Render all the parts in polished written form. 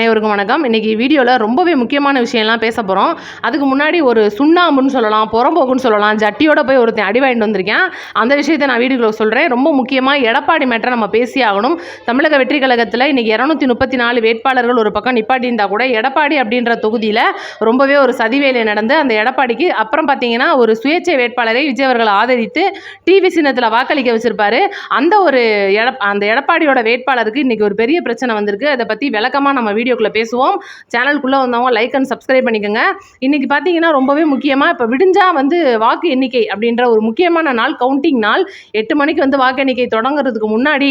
அனைவருக்கும் வணக்கம். இன்னைக்கு வீடியோவில் ரொம்பவே முக்கியமான விஷயம்லாம் பேச போகிறோம். அதுக்கு முன்னாடி ஒரு சுண்ணாம்புன்னு சொல்லலாம், புறம்போக்குன்னு சொல்லலாம், ஜட்டியோட போய் ஒருத்தன் அடி வாங்கிட்டு வந்திருக்கேன். அந்த விஷயத்தை நான் வீடியோவில் சொல்கிறேன். ரொம்ப முக்கியமாக எடப்பாடி மேட்டரை நம்ம பேசி ஆகணும். தமிழக வெற்றி கழகத்தில் இன்றைக்கி 234 வேட்பாளர்கள் ஒரு பக்கம் நிப்பாட்டியிருந்தா கூட எடப்பாடி அப்படின்ற தொகுதியில் ரொம்பவே ஒரு சதிவேலை நடந்து அந்த எடப்பாடிக்கு அப்புறம் பார்த்தீங்கன்னா ஒரு சுயேட்சை வேட்பாளரை விஜய் அவர்கள் ஆதரித்து டிவி சின்னத்தில் வாக்களிக்க வச்சிருப்பாரு. அந்த எடப்பாடியோட வேட்பாளருக்கு இன்றைக்கி ஒரு பெரிய பிரச்சனை வந்திருக்கு. அதை பற்றி விளக்கமாக நம்ம வீடியோக்குள்ளே பேசுவோம். சேனலுக்குள்ளே வந்தவங்க லைக் அண்ட் சப்ஸ்கிரைப் பண்ணிக்கோங்க. இன்றைக்கி பார்த்தீங்கன்னா ரொம்பவே முக்கியமாக இப்போ விடிஞ்சால் வாக்கு எண்ணிக்கை அப்படின்ற ஒரு முக்கியமான நாள், கவுண்டிங் நாள். 8 மணிக்கு வாக்கு எண்ணிக்கை தொடங்குறதுக்கு முன்னாடி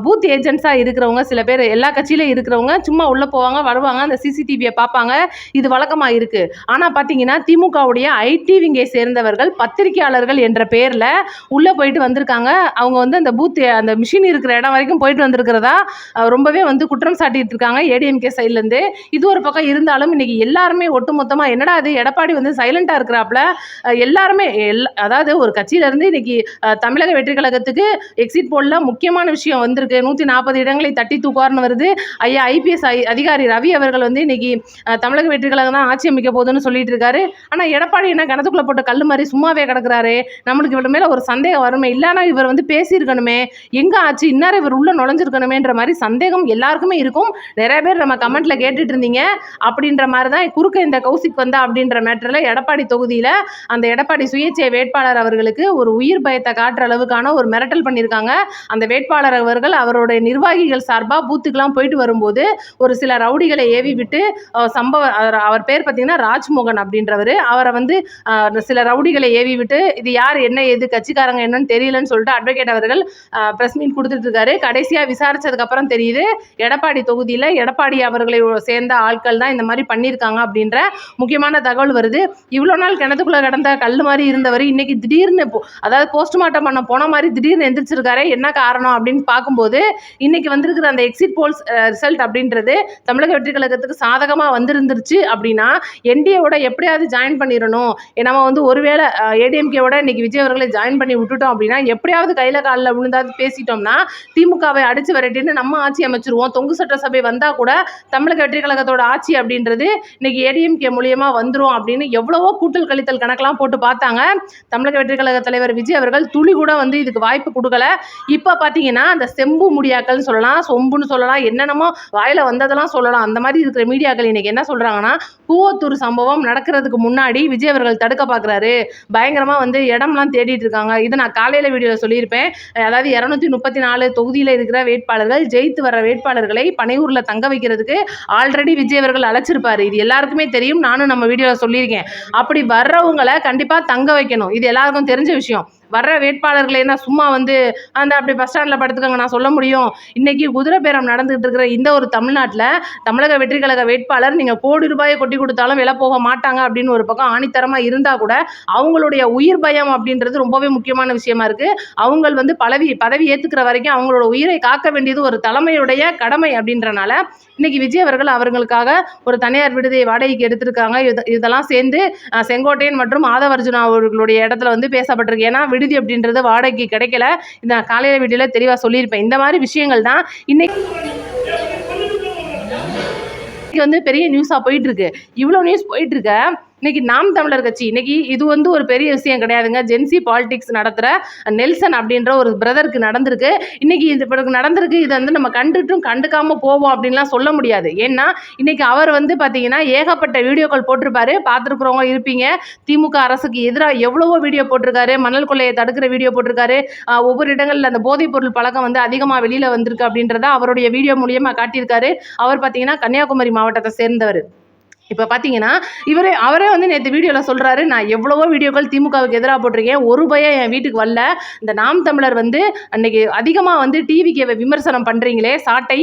பூத் ஏஜென்ட்ஸாக இருக்கிறவங்க சில பேர் எல்லா கட்சியிலும் இருக்கிறவங்க சும்மா உள்ளே போவாங்க, வருவாங்க, அந்த சிசிடிவியை பார்ப்பாங்க. இது வழக்கமாக இருக்குது. ஆனால் பார்த்தீங்கன்னா திமுகவுடைய ஐடி விங்கை சேர்ந்தவர்கள் பத்திரிகையாளர்கள் என்ற பேரில் உள்ளே போயிட்டு வந்திருக்காங்க. அவங்க அந்த பூத் அந்த மிஷின் இருக்கிற இடம் வரைக்கும் போயிட்டு வந்திருக்கிறதா ரொம்பவே குற்றம் சாட்டிட்டு இருக்காங்க ஏடிஎம்கே சைட்லேருந்து. இது ஒரு பக்கம் இருந்தாலும் இன்னைக்கு எல்லாருமே ஒட்டுமொத்தமாக என்னடா அது எடப்பாடி சைலண்டாக இருக்கிறாப்புல, எல்லாருமே அதாவது ஒரு கட்சியிலேருந்து இன்னைக்கு தமிழக வெற்றி கழகத்துக்கு எக்ஸிட் போலில் முக்கியமான விஷயம் வந்திருக்கு. 140 இடங்களை தட்டி தூக்குவார்னு வருது. ஐயா ஐபிஎஸ் அதிகாரி ரவி அவர்கள் இன்னைக்கு தமிழக வெற்றி கழகம் தான் ஆட்சி அமைக்க போகுதுன்னு சொல்லிட்டு இருக்காரு. ஆனால் எடப்பாடி என்ன கணத்துக்குள்ளே போட்ட கல் மாதிரி சும்மாவே கிடக்குறாரு. நம்மளுக்கு இவர் மேலே ஒரு சந்தேகம் வருமே, இல்லைன்னா இவர் பேசியிருக்கணுமே, எங்கே ஆச்சு இந்நேரம் இவர் உள்ள நுழைஞ்சிருக்கணுமேன்ற மாதிரி சந்தேகம் எல்லாருக்குமே இருக்கும். நிறைய பேர் நம்ம கமெண்ட்ல கேட்டுட்டு இருந்தீங்க. அப்படின்ற மாதிரி தான் குறுக்க இந்த கௌசிக் வந்தா அப்படின்ற மேட்டரில் எடப்பாடி தொகுதியில் அந்த எடப்பாடி சுயேட்சை வேட்பாளர் அவர்களுக்கு ஒரு உயிர் பயத்தை காட்டுற அளவுக்கான ஒரு மிரட்டல் பண்ணியிருக்காங்க. அந்த வேட்பாளர் அவர்கள் அவருடைய நிர்வாகிகள் சார்பாக பூத்துக்கெல்லாம் போயிட்டு வரும்போது ஒரு சில ரவுடிகளை ஏவி விட்டு அவர் பேர் பார்த்தீங்கன்னா ராஜ்மோகன் அப்படின்றவர், அவரை சில ரவுடிகளை ஏவி விட்டு இது யார் என்ன எது கட்சிக்காரங்க என்னன்னு தெரியலன்னு சொல்லிட்டு அட்வொகேட் அவர்கள் பிரஸ் மீட் கொடுத்துட்டு இருக்காரு. கடைசியாக விசாரிச்சதுக்கு அப்புறம் தெரியுது எடப்பாடி தொகுதியில் எடப்பாடி அவர்களை சேர்ந்த ஆட்கள் தான் இந்த மாதிரி பண்ணியிருக்காங்க அப்படின்ற முக்கியமான தகவல் வருது. இவ்வளோ நாள் கிணத்துக்குள்ளே கிடந்த கல் மாதிரி இருந்தவர் இன்னைக்கு திடீர்னு அதாவது போஸ்ட்மார்ட்டம் பண்ண போன மாதிரி திடீர்னு எந்திரிச்சிருக்காரு. என்ன காரணம் அப்படின்னு பார்க்கும்போது இன்னைக்கு வந்திருக்கிற அந்த எக்ஸிட் போல்ஸ் ரிசல்ட் அப்படின்றது தமிழக வெற்றி கழகத்துக்கு சாதகமாக வந்திருந்துருச்சு. அப்படின்னா என்டிஏவோட எப்படியாவது ஜாயின் பண்ணிடணும், நம்ம ஒருவேளை ஏடிஎம்கேவோட இன்னைக்கு விஜய் அவர்களை ஜாயின் பண்ணி விட்டுட்டோம் அப்படின்னா எப்படியாவது கையில் காலில் விழுந்தாவது பேசிட்டோம்னா திமுகவை அடிச்சு விரட்டின்னு நம்ம ஆட்சி அமைச்சிருவோம். தொங்கு சட்டசபை வந்தால் கூட தமிழக வெற்றி கழகத்தோட ஆட்சி அப்படின்றது இன்னைக்கு ஏடிஎம்கே மூலியமா வந்துடும் அப்படின்னு எவ்வளவோ கூட்டல் கழித்தல் கணக்கெல்லாம் போட்டு பார்த்தாங்க. தமிழக வெற்றி கழக தலைவர் விஜய் அவர்கள் துளி கூட இதுக்கு வாய்ப்பு கொடுக்கல. இப்போ பார்த்தீங்கன்னா அந்த செம்பு முடியாக்கள்னு சொல்லலாம், சொம்புன்னு சொல்லலாம், என்னென்னமோ வாயில வந்ததெல்லாம் சொல்லலாம். அந்த மாதிரி இருக்கிற மீடியாக்கள் இன்னைக்கு என்ன சொல்றாங்கன்னா கூவத்தூர் சம்பவம் நடக்கிறதுக்கு முன்னாடி விஜய் அவர்கள் தடுக்க பார்க்குறாரு, பயங்கரமா இடம்லாம் தேடிட்டு இருக்காங்க. இதை நான் காலையில வீடியோவில் சொல்லியிருப்பேன். அதாவது 234 தொகுதியில் இருக்கிற வேட்பாளர்கள் ஜெயித்து வர வேட்பாளர்களை பனையூர்ல தங்க வைக்கிறதுக்கு ஆல்ரெடி விஜய் அவர்கள் அழைச்சிருப்பாரு. இது எல்லாருக்குமே தெரியும், நானும் நம்ம வீடியோவில் சொல்லியிருக்கேன். அப்படி வர்றவங்களை கண்டிப்பாக தங்க வைக்கணும், இது எல்லாருக்கும் தெரிஞ்ச விஷயம். வர்ற வேட்பாளர்களை என்ன சும்மா அப்படி பஸ் ஸ்டாண்டில் படுத்துக்கங்க நான் சொல்ல முடியும்? இன்னைக்கு குதிரை பேரம் நடந்துகிட்டு இருக்கிற இந்த ஒரு தமிழ்நாட்டில் தமிழக வெற்றி கழக வேட்பாளர் நீங்கள் கோடி ரூபாயை கொட்டி கொடுத்தாலும் விலை போக மாட்டாங்க அப்படின்னு ஒரு பக்கம் ஆணித்தரமாக இருந்தால் கூட அவங்களுடைய உயிர் பயம் அப்படின்றது ரொம்பவே முக்கியமான விஷயமா இருக்கு. அவங்க பதவி ஏற்றுக்கிற வரைக்கும் அவங்களோட உயிரை காக்க வேண்டியது ஒரு தலைமையுடைய கடமை அப்படின்றனால இன்னைக்கு விஜய் அவர்கள் அவர்களுக்காக ஒரு தனியார் விடுதியை வாடகைக்கு எடுத்திருக்காங்க. இதெல்லாம் சேர்ந்து செங்கோட்டையன் மற்றும் ஆதவர்ஜுனா அவர்களுடைய இடத்துல பேசப்பட்டிருக்கு. ஏன்னா விடுதி அப்படின்றது வாடகைக்கு கிடைக்கல. இந்த காலையில வீடியோல தெளிவா சொல்லியிருப்பேன். இந்த மாதிரி விஷயங்கள் தான் இன்னைக்கு பெரிய நியூஸா போயிட்டு இருக்கு. இவ்வளவு நியூஸ் போயிட்டு இருக்க இன்னைக்கு நாம் தமிழர் கட்சி இன்னைக்கு இது ஒரு பெரிய விஷயம் கிடையாதுங்க. ஜென்சி பாலிடிக்ஸ் நடத்துகிற நெல்சன் அப்படின்ற ஒரு பிரதருக்கு நடந்திருக்கு. இன்னைக்கு இது நடந்திருக்கு. இதை நம்ம கண்டுட்டும் கண்டுக்காம போவோம் அப்படின்லாம் சொல்ல முடியாது. ஏன்னா இன்னைக்கு அவர் பார்த்தீங்கன்னா ஏகப்பட்ட வீடியோக்கள் போட்டிருப்பாரு, பார்த்துருக்குறவங்க இருப்பீங்க. திமுக அரசுக்கு எதிராக எவ்வளவோ வீடியோ போட்டிருக்காரு, மணல் கொள்ளையை தடுக்கிற வீடியோ போட்டிருக்காரு. ஒவ்வொரு இடங்களில் அந்த போதைப் பொருள் பழக்கம் அதிகமாக வெளியில் வந்திருக்கு அப்படின்றத அவருடைய வீடியோ மூலியமாக காட்டியிருக்காரு. அவர் பார்த்தீங்கன்னா கன்னியாகுமரி மாவட்டத்தை சேர்ந்தவர். இப்போ பார்த்தீங்கன்னா அவரே நேற்று வீடியோவில் சொல்கிறாரு, நான் எவ்வளவோ வீடியோக்கள் திமுகவுக்கு எதிராக போட்டிருக்கேன், ஒரு பயம் என் வீட்டுக்கு வரல. இந்த நாம் தமிழர் அன்னைக்கு அதிகமாக டிவிக்கு விமர்சனம் பண்ணுறீங்களே, சாட்டை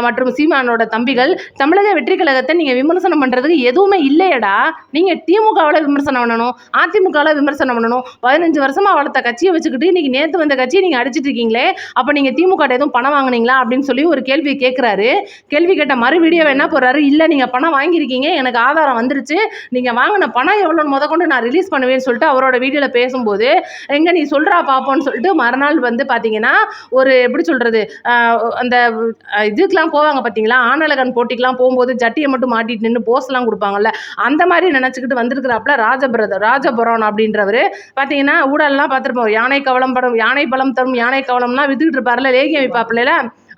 மற்றும் சீமானோட தம்பிகள், தமிழக வெற்றி கழகத்தை நீங்கள் விமர்சனம் பண்ணுறதுக்கு எதுவுமே இல்லையடா. நீங்கள் திமுகவில் விமர்சனம் பண்ணணும், அதிமுகவில் விமர்சனம் பண்ணணும். 15 வருஷமாக வளர்த்த கட்சியை வச்சுக்கிட்டு இன்றைக்கி நேற்று வந்த கட்சியை நீங்கள் அடிச்சிட்டு இருக்கீங்களே, அப்போ நீங்கள் திமுக எதுவும் பணம் வாங்கினீங்களா அப்படின்னு சொல்லி ஒரு கேள்வி கேட்குறாரு. கேள்வி கேட்ட மறு வீடியோ என்ன போடுறாரு, இல்லை நீங்கள் பணம் வாங்கியிருக்கீங்க, எனக்கு எனக்கு ஆதாரம் வந்துருச்சு, நீங்கள் வாங்கின பணம் எவ்வளோன்னு முதற்கொண்டு நான் ரிலீஸ் பண்ணுவேன்னு சொல்லிட்டு அவரோட வீடியோவில் பேசும்போது, எங்கே நீ சொல்கிறா பார்ப்போன்னு சொல்லிட்டு மறுநாள் வந்து பார்த்தீங்கன்னா ஒரு எப்படி சொல்கிறது, அந்த இதுக்கெலாம் போவாங்க பார்த்தீங்களா, ஆணழகன் போட்டிக்கெலாம் போகும்போது ஜட்டியை மட்டும் மாட்டிட்டு நின்று போஸ்லாம் கொடுப்பாங்கல்ல, அந்த மாதிரி நினச்சிக்கிட்டு வந்திருக்கிறாப்புல ராஜபுரம் அப்படின்றவர். பார்த்தீங்கன்னா ஊடல்லாம் பார்த்துருப்போம், யானை பழம் தரும் யானை கவலம்லாம் வித்துக்கிட்டு இருப்பார்ல, லேகியம் விற்பாப்புல,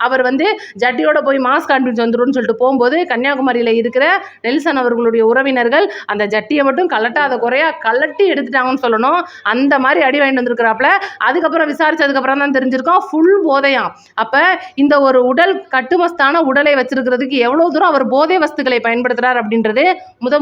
அவர் வந்து ஜட்டியோட போய் மாஸ்க் காண்பிச்சு வந்துருன்னு சொல்லிட்டு போகும்போது கன்னியாகுமரியில் இருக்கிற நெல்சன் அவர்களுடைய உறவினர்கள் அந்த ஜட்டியை மட்டும் கலட்டாத குறையா கலட்டி எடுத்துட்டாங்கன்னு சொல்லணும். அந்த மாதிரி அடி வாங்கிட்டு வந்திருக்கிறாப்புல. அதுக்கப்புறம் விசாரிச்சதுக்கப்புறம் தான் தெரிஞ்சிருக்கோம் ஃபுல் போதையாம். அப்போ இந்த ஒரு உடல் கட்டுமஸ்தான உடலை வச்சிருக்கிறதுக்கு எவ்வளோ தூரம் அவர் போதை வஸ்துக்களை பயன்படுத்துகிறார் அப்படின்றது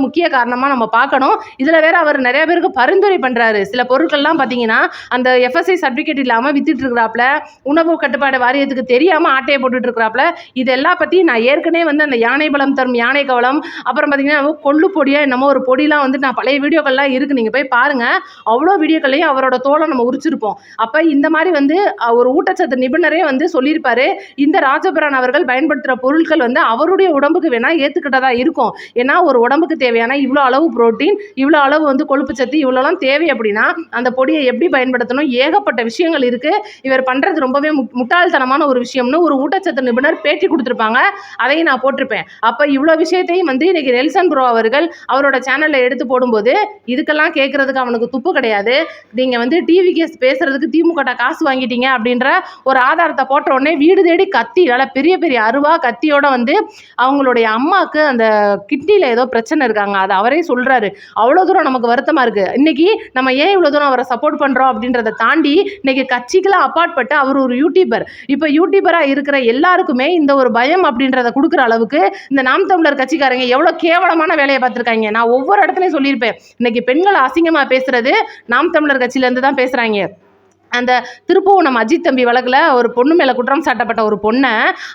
முக்கிய காரணமாக நம்ம பார்க்கணும். இதில் வேற அவர் நிறைய பேருக்கு பரிந்துரை பண்ணுறாரு. சில பொருட்கள்லாம் பார்த்தீங்கன்னா அந்த FSI சர்டிஃபிகேட் இல்லாமல் வித்துட்டு இருக்கிறாப்புல, உணவு கட்டுப்பாடு வாரியத்துக்கு தெரியாமல் ஆட்டையை போட்டுட்டு இருக்கிறாப்புல. இதெல்லாம் பற்றி நான் ஏற்கனவே வந்து அந்த யானை பலம் தரும் யானை கவலம், அப்புறம் பார்த்தீங்கன்னா கொள்ளு பொடியா என்னமோ ஒரு பொடிலாம் வந்து நான் பழைய வீடியோக்கள்லாம் இருக்குது, நீங்கள் போய் பாருங்கள். அவ்வளோ வீடியோக்கள்லையும் அவரோட தோலை நம்ம உரிச்சிருப்போம். அப்போ இந்த மாதிரி வந்து ஒரு ஊட்டச்சத்து நிபுணரே வந்து சொல்லியிருப்பாரு, இந்த ராஜபுரான் அவர்கள் பயன்படுத்துகிற பொருட்கள் வந்து அவருடைய உடம்புக்கு வேணால் ஏற்றுக்கிட்டதா இருக்கும். ஏன்னா ஒரு உடம்புக்கு தேவையான இவ்வளோ அளவு புரோட்டீன், இவ்வளோ அளவு வந்து கொழுப்பு சத்து, இவ்வளோலாம் தேவை அப்படின்னா அந்த பொடியை எப்படி பயன்படுத்தணும், ஏகப்பட்ட விஷயங்கள் இருக்குது. இவர் பண்ணுறது ரொம்பவே முட்டாள்தனமான ஒரு விஷயம்னு ஒரு ஊட்டச்சத்து நிபுணர் பேட்டி கொடுத்துருப்பாங்க, அதையும் நான் போட்டிருப்பேன். அப்போ இவ்வளோ விஷயத்தையும் வந்து இன்னைக்கு நெல்சன் ப்ரோ அவர்கள் அவரோட சேனலில் எடுத்து போடும்போது இதுக்கெல்லாம் கேட்கறதுக்கு அவனுக்கு துப்பு கிடையாது. நீங்கள் வந்து டிவி கேஸ் பேசுறதுக்கு திமுக காசு வாங்கிட்டீங்க அப்படின்ற ஒரு ஆதாரத்தை போட்ட உடனே வீடு தேடி கத்தி, நல்லா பெரிய பெரிய அருவா கத்தியோட வந்து அவங்களுடைய அம்மாவுக்கு அந்த கிட்னியில் ஏதோ பிரச்சனை இருக்காங்க, அது அவரே சொல்கிறாரு. அவ்வளோ தூரம் நமக்கு வருத்தமாக இருக்குது. இன்னைக்கு நம்ம ஏன் இவ்வளோ தூரம் அவரை சப்போர்ட் பண்ணுறோம் அப்படின்றத தாண்டி இன்னைக்கு கட்சிக்கெல்லாம் அப்பாற்பட்டு அவர் ஒரு யூடியூபர். இப்போ யூடியூபராக இருக்கிற எல்லாருக்குமே இந்த ஒரு பயம் அப்படின்றத கொடுக்குற அளவுக்கு இந்த நாம் தமிழர் கட்சிக்காரங்க எவ்வளோ கேவலமான வேலையை பார்த்துருக்காங்க. நான் ஒவ்வொரு இடத்துலையும் சொல்லியிருப்பேன், இன்னைக்கு பெண்களை அசிங்கமாக பேசுறது நாம் தமிழர் கட்சியிலேருந்து தான் பேசுகிறாங்க. அந்த திருப்புவனம் அஜித் தம்பி வழக்கில் ஒரு பொண்ணு மேலே குற்றம் சாட்டப்பட்ட ஒரு பொண்ணை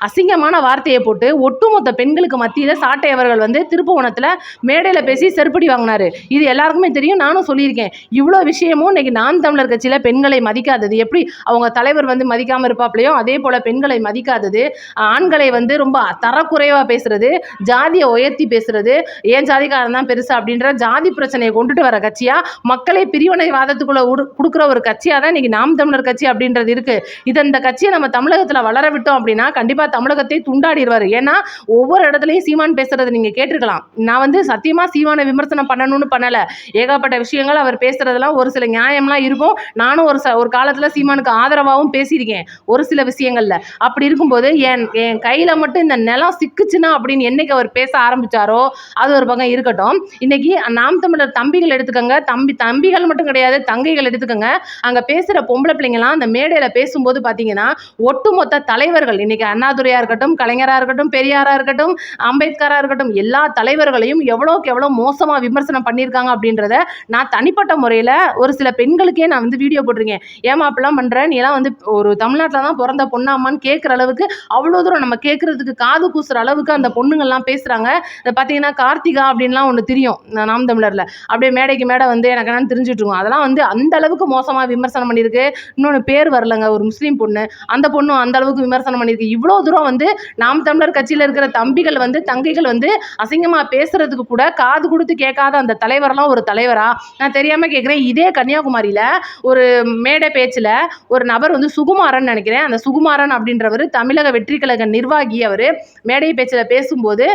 அசிங்கமான வார்த்தையை போட்டு ஒட்டுமொத்த பெண்களுக்கு மத்தியில் சாட்டை அவர்கள் வந்து திருப்புவனத்தில் மேடையில் பேசி செருப்படி வாங்கினார். இது எல்லாருக்குமே தெரியும், நானும் சொல்லியிருக்கேன். இவ்வளோ விஷயமும் இன்னைக்கு நாம் தமிழர் கட்சியில் பெண்களை மதிக்காதது, எப்படி அவங்க தலைவர் வந்து மதிக்காமல் இருப்பாப்லையோ அதே போல் பெண்களை மதிக்காதது, ஆண்களை வந்து ரொம்ப தரக்குறைவாக பேசுறது, ஜாதியை உயர்த்தி பேசுறது, ஏன் ஜாதிக்காரன் தான் பெருசா அப்படின்ற ஜாதி பிரச்சனையை கொண்டுட்டு வர கட்சியாக, மக்களை பிரிவினைவாதத்துக்குள்ளே கொடுக்குற ஒரு கட்சியாக தான் இன்னைக்கு நாம் தமிழர் கட்சி அப்படின்றது இருக்கு. இந்த கட்சியை நம்ம தமிழகத்தில் வளர விட்டோம் அப்படின்னா கண்டிப்பா தமிழகத்தை துண்டாடிடுவாரு. ஏன்னா ஒவ்வொரு இடத்துலையும் சீமான் பேசுறது நீங்க கேட்டிருக்கலாம். நான் வந்து சத்தியமா சீமானை விமர்சனம் பண்ணணும்னு பண்ணல, ஏகப்பட்ட விஷயங்கள் அவர் பேசுறதெல்லாம் ஒரு சில நியாயம்லாம் இருக்கும். நானும் ஒரு காலத்துல சீமானுக்கு ஆதரவாகவும் பேசியிருக்கேன் ஒரு சில விஷயங்கள்ல. அப்படி இருக்கும்போது என் கையில மட்டும் இந்த நிலம் சிக்குச்சுன்னா அப்படின்னு என்னைக்கு அவர் பேச ஆரம்பிச்சாரோ அது ஒரு பக்கம் இருக்கட்டும். இன்னைக்கு நாம் தமிழர் தம்பிகள் எடுத்துக்கோங்க, தம்பிகள் மட்டும் கிடையாது, தங்கைகள் எடுத்துக்கோங்க. அங்க பேசுற பொம்பளை பிள்ளைங்களாம் அந்த மேடையில் பேசும்போது பார்த்தீங்கன்னா ஒட்டுமொத்த தலைவர்கள், இன்னைக்கு அண்ணாதுரையா இருக்கட்டும், கலைஞராக இருக்கட்டும், பெரியாரா இருக்கட்டும், அம்பேத்கரா இருக்கட்டும், எல்லா தலைவர்களையும் எவ்வளோக்கு எவ்வளோ மோசமாக விமர்சனம் பண்ணியிருக்காங்க அப்படின்றத நான் தனிப்பட்ட முறையில் ஒரு சில பெண்களுக்கே நான் வந்து வீடியோ போட்டிருக்கேன். ஏமா அப்படிலாம் பண்ணுறேன், நீ எல்லாம் வந்து ஒரு தமிழ்நாட்டில் தான் பிறந்த பொண்ணாமான்னு கேட்குற அளவுக்கு அவ்வளோ தூரம் நம்ம கேட்குறதுக்கு காது கூசுற அளவுக்கு அந்த பொண்ணுங்கள்லாம் பேசுகிறாங்க. இதை பார்த்தீங்கன்னா கார்த்திகா அப்படின்லாம் ஒன்று தெரியும் நாம் தமிழரில், அப்படியே மேடைக்கு மேடை வந்து எனக்கு என்னன்னு தெரிஞ்சுட்டு இருக்கோம். அதெல்லாம் வந்து அந்த அளவுக்கு மோசமாக விமர்சனம் பண்ணியிருக்கு. இன்னொன்று பேர் வரலங்க, ஒரு முஸ்லீம் பொண்ணு, அந்த பொண்ணும் அந்த அளவுக்கு விமர்சனம் பண்ணியிருக்கு. இவ்வளோ தூரம் வந்து நாம் தமிழர் கட்சியில் இருக்கிற தம்பிகள் வந்து தங்கைகள் வந்து அசிங்கமாக பேசுறதுக்கு கூட காது கொடுத்து கேட்காத அந்த தலைவரெல்லாம் ஒரு தலைவரா? நான் தெரியாமல் கேட்குறேன். இதே கன்னியாகுமரியில் ஒரு மேடை பேச்சில் ஒரு நபர் வந்து சுகுமாரன் நினைக்கிறேன், அந்த சுகுமாரன் அப்படின்றவர் தமிழக வெற்றி கழக நிர்வாகி. அவர் மேடை பேச்சில் பேசும்போது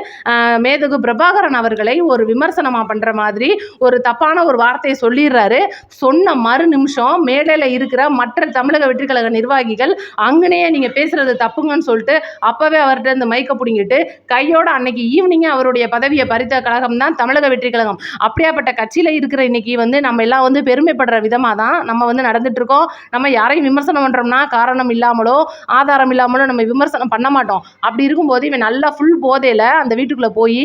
மேதகு பிரபாகரன் அவர்களை ஒரு விமர்சனமாக பண்ணுற மாதிரி ஒரு தப்பான ஒரு வார்த்தையை சொல்லிடுறாரு. சொன்ன மறு நிமிஷம் மேடையில் இருக்கிற மற்ற தமிழக வெற்றி கழக நிர்வாகிகள் அங்கனையே நீங்கள் பேசுறது தப்புங்கன்னு சொல்லிட்டு அப்போவே அவர்கிட்ட இந்த மைக்கை பிடிங்கிட்டு கையோட அன்னைக்கு ஈவினிங்கே அவருடைய பதவியை பறித்த கழகம் தான் தமிழக வெற்றி கழகம். அப்படியாப்பட்ட கட்சியில் இருக்கிற இன்னைக்கு வந்து நம்ம எல்லாம் வந்து பெருமைப்படுற விதமாக தான் நம்ம வந்து நடந்துட்டு இருக்கோம். நம்ம யாரையும் விமர்சனம் பண்ணுறோம்னா காரணம் இல்லாமலோ ஆதாரம் இல்லாமலோ நம்ம விமர்சனம் பண்ண மாட்டோம். அப்படி இருக்கும்போது இவன் நல்லா ஃபுல் போதையில் அந்த வீட்டுக்குள்ளே போய்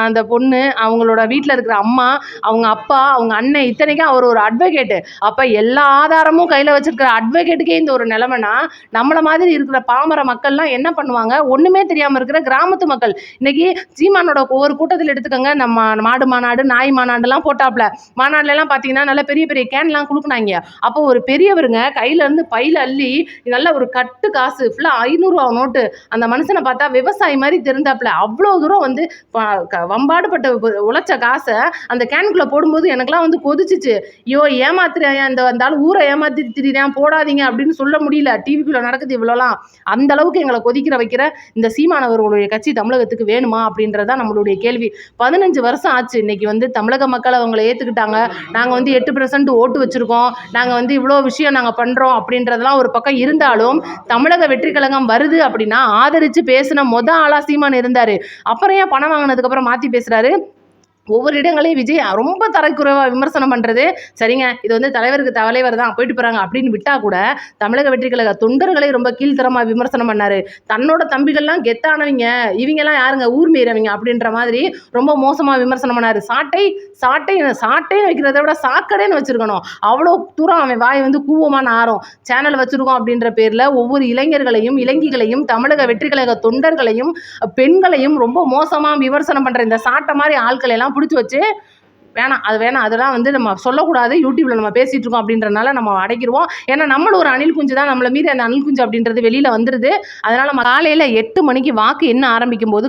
அந்த பொண்ணு, அவங்களோட வீட்டில் இருக்கிற அம்மா, அவங்க அப்பா, அவங்க அண்ணன், இத்தனைக்கும் அவர் ஒரு அட்வொகேட்டு. அப்போ எல்லா ஆதாரமும் கையில் கையில் வச்சிருக்கிற அட்வொகேட்டுக்கே இந்த ஒரு நிலைமைனா நம்மளை மாதிரி இருக்கிற பாமர மக்கள்லாம் என்ன பண்ணுவாங்க? ஒன்றுமே தெரியாமல் இருக்கிற கிராமத்து மக்கள். இன்னைக்கு சீமானோட ஒவ்வொரு கூட்டத்தில் எடுத்துக்கோங்க, நம்ம மாடு மாநாடு நாய் மாநாடுலாம் போட்டாப்ல. மாநாடுலாம் பார்த்தீங்கன்னா நல்ல பெரிய பெரிய கேன்லாம் கொடுக்குனாங்க. அப்போ ஒரு பெரியவருங்க கையிலேருந்து பையில அள்ளி நல்ல ஒரு கட்டு காசு ஃபுல்லாக 500 நோட்டு, அந்த மனுஷனை பார்த்தா விவசாயி மாதிரி தெரிந்தாப்புல. அவ்வளோ தூரம் வந்து வம்பாடுபட்ட உழைச்ச காசை அந்த கேனுக்குள்ளே போடும்போது எனக்குலாம் வந்து கொதிச்சிச்சு. ஐயோ ஏமாத்துறேன், அந்த ஆள் ஊரை ஏமாத்தி திரியான், போடாதீங்க அப்படின்னு சொல்ல முடியல. டிவிக்குள்ளே நடக்குது இவ்வளோலாம். அந்த அளவுக்கு எங்களை கொதிக்கிற வைக்கிற இந்த சீமானவர்களுடைய கட்சி தமிழகத்துக்கு வேணுமா அப்படின்றதான் நம்மளுடைய கேள்வி. 15 வருஷம் ஆச்சு. இன்னைக்கு வந்து தமிழக மக்கள் அவங்களை ஏற்றுக்கிட்டாங்க. நாங்கள் வந்து 8% ஓட்டு வச்சுருக்கோம், நாங்கள் வந்து இவ்வளோ விஷயம் நாங்கள் பண்ணுறோம் அப்படின்றதெல்லாம் ஒரு பக்கம் இருந்தாலும், தமிழக வெற்றி கழகம் வருது அப்படின்னா ஆதரித்து பேசின ஆளாக சீமான் இருந்தார். அப்புறம் ஏன் பணம் வாங்கினதுக்கப்புறம் மாற்றி பேசுகிறாரு? ஒவ்வொரு இடங்களையும் விஜய் ரொம்ப தரக்குறைவாக விமர்சனம் பண்ணுறது சரிங்க, இது வந்து தலைவருக்கு தலைவர் தான் போயிட்டு போகிறாங்க அப்படின்னு விட்டால் கூட தமிழக வெற்றி கழக தொண்டர்களை ரொம்ப கீழ்த்தரமாக விமர்சனம் பண்ணார். தன்னோட தம்பிகள்லாம் கெத்தானவங்க, இவங்கெல்லாம் யாருங்க ஊர் மீறவங்க அப்படின்ற மாதிரி ரொம்ப மோசமாக விமர்சனம் பண்ணார். சாட்டைன்னு வைக்கிறத விட சாக்கடைன்னு வச்சுருக்கணும். அவ்வளோ தூரம் அவன் வாய் வந்து கூவமான ஆரம். சேனல் வச்சுருக்கோம் அப்படின்ற பேரில் ஒவ்வொரு இளைஞர்களையும் இளைஞிகளையும் தமிழக வெற்றி கழக தொண்டர்களையும் பெண்களையும் ரொம்ப மோசமாக விமர்சனம் பண்ணுற இந்த சாட்டை மாதிரி ஆட்களை எல்லாம் பிடிச்சி வச்சு வேணாம் அதெல்லாம் வந்து நம்ம சொல்லக்கூடாது, யூடியூப்பில் நம்ம பேசிகிட்டு இருக்கோம் அப்படின்றனால நம்ம அடைக்கிடுவோம். ஏன்னா நம்மளும் ஒரு அணில் குஞ்சு தான், நம்மளை மீறி அந்த அணில் குஞ்சு அப்படின்றது வெளியில் வந்துடுது. அதனால் நம்ம காலையில் 8 மணிக்கு வாக்கு என்ன ஆரம்பிக்கும் போது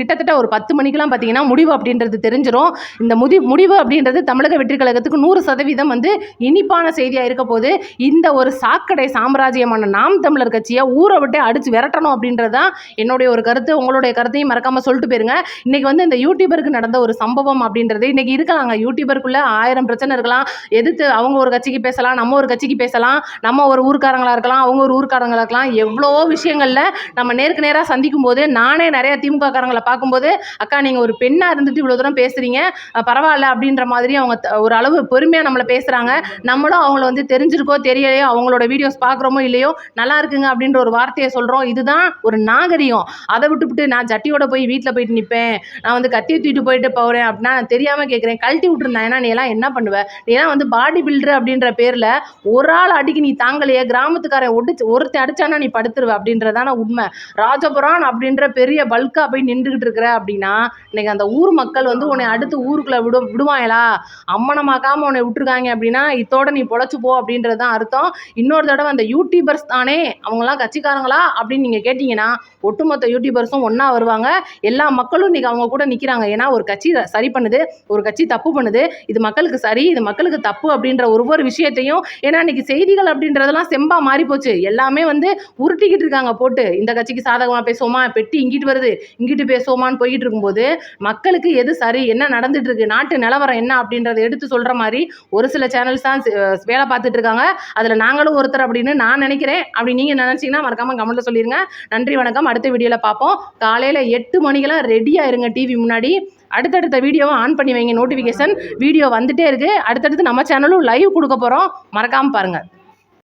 கிட்டத்தட்ட ஒரு 10 மணிக்கெலாம் பார்த்தீங்கன்னா முடிவு அப்படின்றது தெரிஞ்சிடும். இந்த முடிவு அப்படின்றது தமிழக வெற்றி கழகத்துக்கு 100% வந்து இனிப்பான செய்தியாக இருக்க போது. இந்த ஒரு சாக்கடை சாம்ராஜ்யமான நாம் தமிழர் கட்சியை ஊரை விட்டு அடித்து விரட்டணும் அப்படின்றது தான் என்னுடைய ஒரு கருத்து. உங்களுடைய கருத்தையும் மறக்காமல் சொல்லிட்டு போயிருங்க. இன்றைக்கி வந்து இந்த யூடியூபருக்கு நடந்த ஒரு சம்பவம் அப்படின்றது இன்றைக்கி இருக்கலாம். யூடியூபருக்குள்ள 1000 பிரச்சனை இருக்கலாம். எதிர்த்து அவங்க ஒரு கட்சிக்கு பேசலாம், நம்ம ஒரு கட்சிக்கு பேசலாம், நம்ம ஒரு ஊர்க்காரங்களா இருக்கலாம், அவங்க ஒரு ஊர்க்காரங்களா இருக்கலாம். எவ்வளவோ விஷயங்கள்ல நம்ம நேருக்கு நேராக சந்திக்கும் போது நானே நிறைய திமுக காரங்களை பார்க்கும்போது, அக்கா நீங்கள் ஒரு பெண்ணாக இருந்துட்டு இவ்வளோ தூரம் பேசுறீங்க, பரவாயில்ல அப்படின்ற மாதிரி அவங்க ஒரு அளவு பொறுமையாக நம்மளை பேசுகிறாங்க. நம்மளும் அவங்கள வந்து தெரிஞ்சிருக்கோ தெரியலையோ, அவங்களோட வீடியோஸ் பார்க்குறோமோ இல்லையோ, நல்லா இருக்குங்க அப்படின்ற ஒரு வார்த்தையை சொல்கிறோம். இதுதான் ஒரு நாகரிகம். அதை விட்டுவிட்டு நான் ஜட்டியோட போய் வீட்டில் போயிட்டு நிற்பேன், நான் வந்து கத்தியை தூக்கிட்டு போயிட்டு போகிறேன் அப்படின்னா நான் தெரியாமல் கேட்குறேன், கழட்டி விட்டுருந்தாங்கன்னா நீ எல்லாம் என்ன பண்ணுவ? நீ எல்லாம் வந்து பாடி பில்டர் அப்படின்ற பேரில் ஒரு ஆள் அடிக்கு நீ தாங்கலையே, கிராமத்துக்காரன் ஒருத்தன் அடிச்சானா நீ படுத்துருவ அப்படின்றதான உண்மை. ராஜபுரான் அப்படின்ற பெரிய பல்கா போய் நின்றுகிட்டு இருக்கிற அப்படின்னா இன்னைக்கு அந்த ஊர் மக்கள் வந்து உன்னை அடுத்து ஊருக்குள்ள விடுவாங்களா? அம்மனமாக்காம உன்னை விட்டுருக்காங்க அப்படின்னா இதோட நீ பொழைச்சு போ அப்படின்றது தான் அர்த்தம். இன்னொரு தடவை அந்த யூடியூபர்ஸ் தானே அவங்களாம் கட்சிக்காரங்களா அப்படின்னு நீங்கள் கேட்டிங்கன்னா ஒட்டுமொத்த யூடியூபர்ஸும் ஒன்றா வருவாங்க. எல்லா மக்களும் இன்னைக்கு அவங்க கூட நிற்கிறாங்க. ஏன்னா ஒரு கட்சி சரி பண்ணுது, ஒரு கட்சி தப்பு பண்ணுது, இது மக்களுக்கு சரி, இது மக்களுக்கு தப்பு அப்படின்ற ஒவ்வொரு விஷயத்தையும். ஏன்னா இன்னைக்கு செய்திகள் அப்படின்றதெல்லாம் செம்பா மாறி போச்சு. எல்லாமே வந்து உருட்டிக்கிட்டு இருக்காங்க போட்டு, இந்த கட்சிக்கு சாதகமாக பேசுவோமா, பெட்டி இங்கிட்டு வருது இங்கிட்டு பேசுவோமான்னு போய்கிட்டு இருக்கும்போது மக்களுக்கு எது சரி, என்ன நடந்துட்டு இருக்கு, நாட்டு நிலவரம் என்ன அப்படின்றத எடுத்து சொல்கிற மாதிரி ஒரு சில சேனல்ஸ் தான் வேலை பார்த்துட்டு இருக்காங்க. அதில் நாங்களும் ஒருத்தர் அப்படின்னு நான் நினைக்கிறேன். அப்படி நீங்கள் நினச்சிங்கன்னா மறக்காமல் கமெண்ட்டில் சொல்லிடுங்க. நன்றி, வணக்கம். அடுத்த வீடியோவில் பார்ப்போம். காலையில் 8 மணிக்கெல்லாம் ரெடியாக இருங்க டிவி முன்னாடி. அடுத்தடுத்த வீடியோவை ஆன் பண்ணி வைங்க, நோட்டிஃபிகேஷன் வீடியோ வந்துட்டே இருக்குது. அடுத்தடுத்து நம்ம சேனலும் லைவ் கொடுக்க போகிறோம், மறக்காமல் பாருங்கள்.